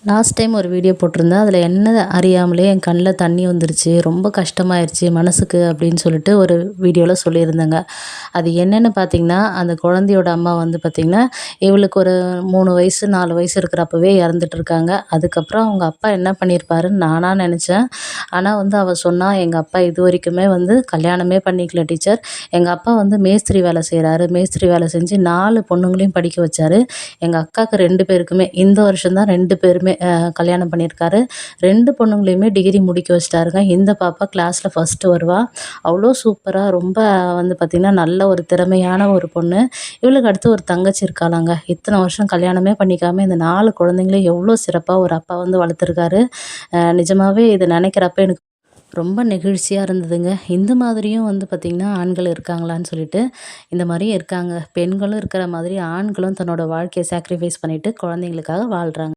Last time ஒரு video போட்டிருந்தேன். அதில என்ன அறியாமலே என் கண்ல தண்ணி வந்துருச்சு. ரொம்ப கஷ்டமாயிருச்சு மனசுக்கு அப்படின்னு சொல்லிட்டு ஒரு வீடியோல சொல்லியிருந்தேங்க. அது என்னன்னு பார்த்தீங்கன்னா, அந்த குழந்தையோட அம்மா வந்து பார்த்தீங்கன்னா, இவளுக்கு ஒரு 3 வயசு, 4 வயசு இருக்கிறப்பவே இறந்துட்டுருக்காங்க. அதுக்கப்புறம் அவங்க அப்பா என்ன பண்ணியிருப்பாருன்னு நானா நெனச்சேன். ஆனா வந்து அவ சொன்னா, "எங்க அப்பா இதுவரைக்குமே வந்து கல்யாணமே பண்ணிக்கல டீச்சர். எங்க அப்பா வந்து மேஸ்திரி வேலை செய்றாரு. மேஸ்திரி வேலை செஞ்சு 4 பொண்ணுங்களையும் படிக்க வச்சாரு. எங்க அக்காக்கு 2 பேருக்குமே இந்த வருஷம் தான் 2 பேருமே கல்யாணம் பண்ணியிருக்காரு. 2 பொண்ணுங்களையுமே டிகிரி முடிக்க வச்சுட்டாருங்க. இந்த பாப்பா கிளாஸ்ல ஃபர்ஸ்ட்டு வருவா. அவ்வளோ சூப்பரா ரொம்ப வந்து பார்த்திங்கன்னா, நல்ல ஒரு திறமையான ஒரு பொண்ணு. இவளுக்கு அடுத்து ஒரு தங்கச்சி இருக்காளாங்க. இத்தனை வருஷம் கல்யாணமே பண்ணிக்காம இந்த 4 குழந்தைங்களையும் எவ்வளோ சிறப்பா ஒரு அப்பா வந்து வளர்த்துருக்காரு. நிஜமாவே இத நினைக்கிறப்ப எனக்கு ரொம்ப நெகிழ்ச்சியா இருந்ததுங்க. இந்த மாதிரியும் வந்து பார்த்திங்கன்னா, ஆண்கள் இருக்காங்களான்னு சொல்லிட்டு. இந்த மாரியும் இருக்காங்க. பெண்களும் இருக்கிற மாதிரி ஆண்களும் தன்னோட வாழ்க்கைய சாக்ரிஃபைஸ் பண்ணிட்டு குழந்தைங்களுக்காக வாழ்றாங்க.